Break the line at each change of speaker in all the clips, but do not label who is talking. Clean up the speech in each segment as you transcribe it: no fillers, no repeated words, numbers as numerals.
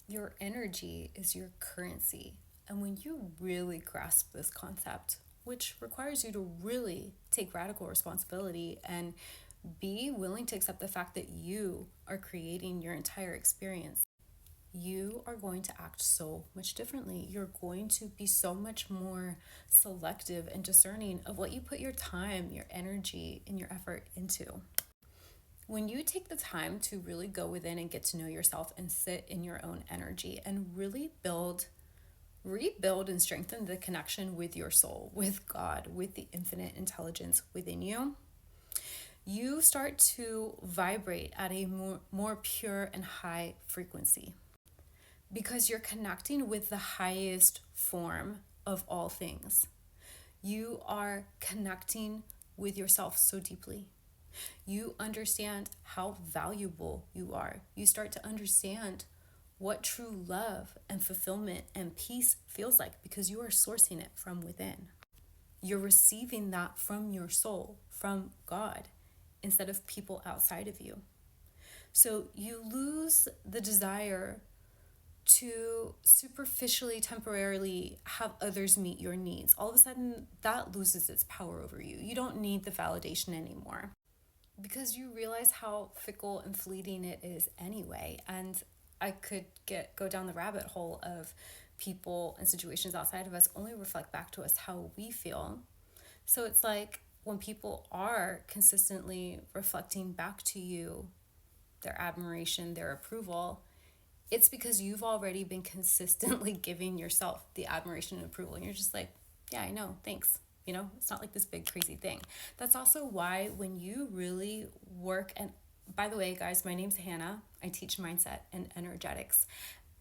Your energy is your currency. And when you really grasp this concept, which requires you to really take radical responsibility and be willing to accept the fact that you are creating your entire experience, you are going to act so much differently. You're going to be so much more selective and discerning of what you put your time, your energy, and your effort into. When you take the time to really go within and get to know yourself and sit in your own energy and really rebuild and strengthen the connection with your soul, with God, with the infinite intelligence within you, you start to vibrate at a more pure and high frequency because you're connecting with the highest form of all things. You are connecting with yourself so deeply. You understand how valuable you are. You start to understand what true love and fulfillment and peace feels like because you are sourcing it from within. You're receiving that from your soul, from God, instead of people outside of you. So you lose the desire to superficially, temporarily have others meet your needs. All of a sudden, that loses its power over you. You don't need the validation anymore because you realize how fickle and fleeting it is anyway. And I could go down the rabbit hole of people and situations outside of us only reflect back to us how we feel. So it's like when people are consistently reflecting back to you their admiration, their approval, it's because you've already been consistently giving yourself the admiration and approval. And you're just like, yeah, I know, thanks. It's not like this big crazy thing. That's also why when you really work, and by the way, guys, my name's Hannah. I teach mindset and energetics.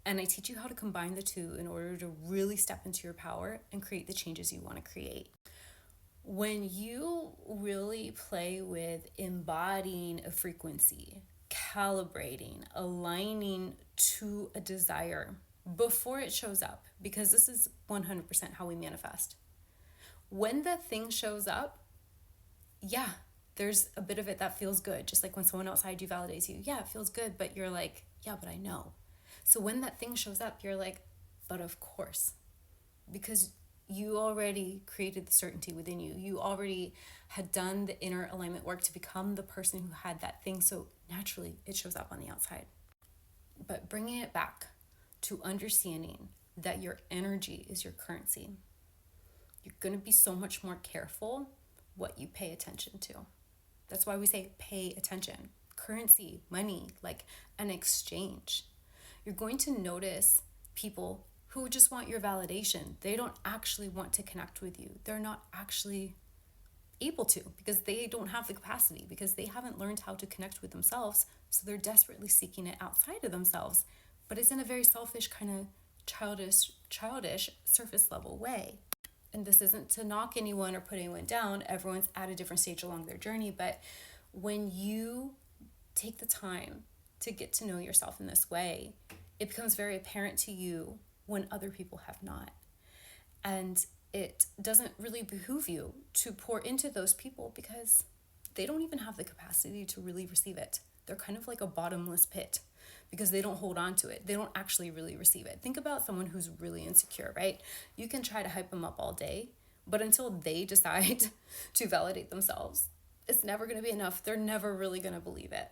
And I teach you how to combine the two in order to really step into your power and create the changes you want to create. When you really play with embodying a frequency, calibrating, aligning to a desire before it shows up, because this is 100% how we manifest. When the thing shows up, yeah, there's a bit of it that feels good. Just like when someone outside you validates you, yeah, it feels good, but you're like, yeah, but I know. So when that thing shows up, you're like, but of course, because you already created the certainty within you. You already had done the inner alignment work to become the person who had that thing. So naturally, it shows up on the outside. But bringing it back to understanding that your energy is your currency, you're going to be so much more careful what you pay attention to. That's why we say pay attention. Currency, money, like an exchange. You're going to notice people who just want your validation. They don't actually want to connect with you. They're not actually able to because they don't have the capacity, because they haven't learned how to connect with themselves. So they're desperately seeking it outside of themselves, but it's in a very selfish, kind of childish surface level way. And this isn't to knock anyone or put anyone down. Everyone's at a different stage along their journey. But when you take the time to get to know yourself in this way, it becomes very apparent to you when other people have not. And it doesn't really behoove you to pour into those people because they don't even have the capacity to really receive it. They're kind of like a bottomless pit because they don't hold on to it. They don't actually really receive it. Think about someone who's really insecure, right? You can try to hype them up all day, but until they decide to validate themselves, it's never going to be enough. They're never really going to believe it.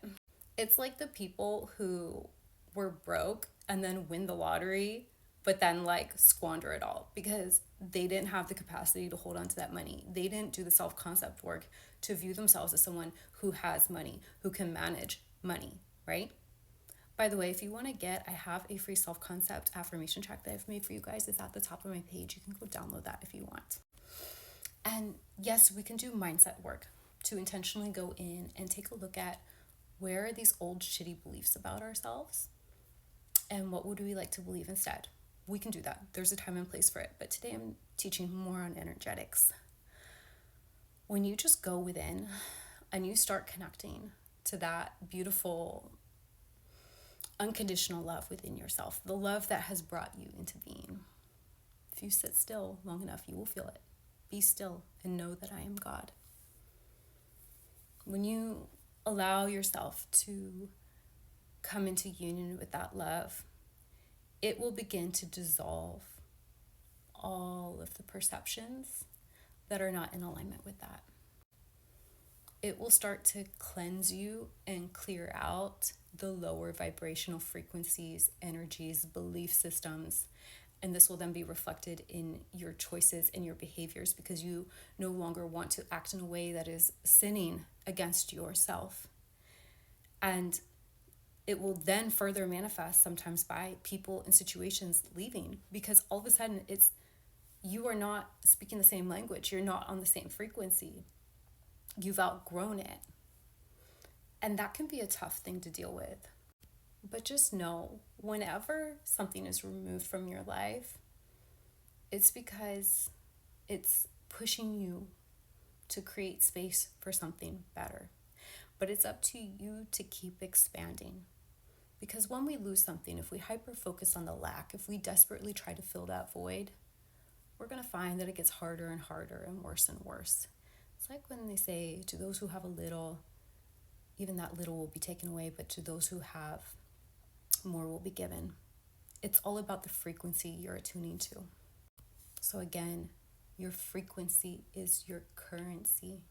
It's like the people who were broke and then win the lottery, but then like squander it all because they didn't have the capacity to hold on to that money. They didn't do the self-concept work to view themselves as someone who has money, who can manage money, right? By the way, if you want to I have a free self-concept affirmation track that I've made for you guys. It's at the top of my page. You can go download that if you want. And yes, we can do mindset work to intentionally go in and take a look at where are these old shitty beliefs about ourselves and what would we like to believe instead. We can do that. There's a time and place for it. But today I'm teaching more on energetics. When you just go within and you start connecting to that beautiful, unconditional love within yourself, the love that has brought you into being. If you sit still long enough, you will feel it. Be still and know that I am God. When you allow yourself to come into union with that love, it will begin to dissolve all of the perceptions that are not in alignment with that. It will start to cleanse you and clear out the lower vibrational frequencies, energies, belief systems. And this will then be reflected in your choices and your behaviors, because you no longer want to act in a way that is sinning against yourself. And it will then further manifest sometimes by people and situations leaving, because all of a sudden you are not speaking the same language. You're not on the same frequency. You've outgrown it. And that can be a tough thing to deal with. But just know, whenever something is removed from your life, it's because it's pushing you to create space for something better. But it's up to you to keep expanding. Because when we lose something, if we hyper focus on the lack, if we desperately try to fill that void, we're going to find that it gets harder and harder and worse. It's like when they say, to those who have a little, even that little will be taken away, but to those who have, more will be given. It's all about the frequency you're attuning to. So again, your frequency is your currency.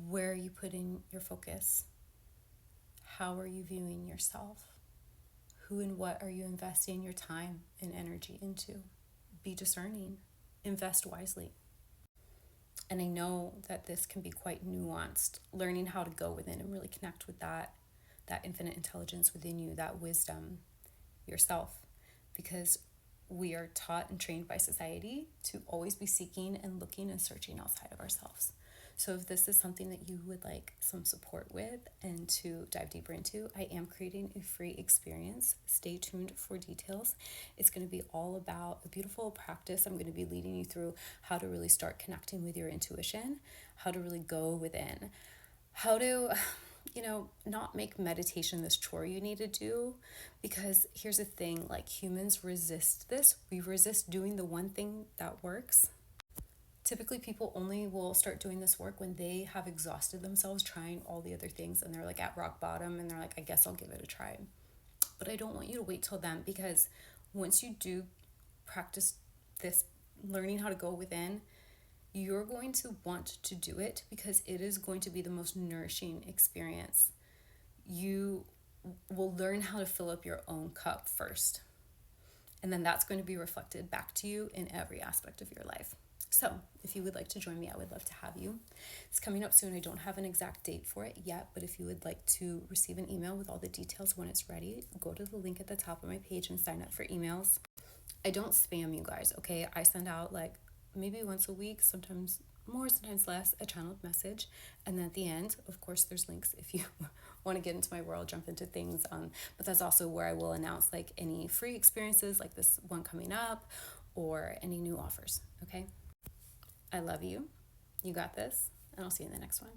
Where are you putting your focus? How are you viewing yourself? Who and what are you investing your time and energy into? Be discerning. Invest wisely. And I know that this can be quite nuanced, learning how to go within and really connect with that infinite intelligence within you, that wisdom yourself. Because we are taught and trained by society to always be seeking and looking and searching outside of ourselves. So if this is something that you would like some support with and to dive deeper into, I am creating a free experience. Stay tuned for details. It's going to be all about a beautiful practice. I'm going to be leading you through how to really start connecting with your intuition, how to really go within, how to, not make meditation this chore you need to do. Because here's the thing, like, humans resist this. We resist doing the one thing that works. Typically, people only will start doing this work when they have exhausted themselves trying all the other things and they're like at rock bottom and they're like, I guess I'll give it a try. But I don't want you to wait till then, because once you do practice this, learning how to go within, you're going to want to do it because it is going to be the most nourishing experience. You will learn how to fill up your own cup first. And then that's going to be reflected back to you in every aspect of your life. So if you would like to join me, I would love to have you. It's coming up soon. I don't have an exact date for it yet, but if you would like to receive an email with all the details when it's ready, go to the link at the top of my page and sign up for emails. I don't spam you guys, okay? I send out like maybe once a week, sometimes more, sometimes less, a channeled message. And then at the end, of course, there's links if you want to get into my world, jump into things. But that's also where I will announce like any free experiences like this one coming up or any new offers, okay? I love you. You got this, and I'll see you in the next one.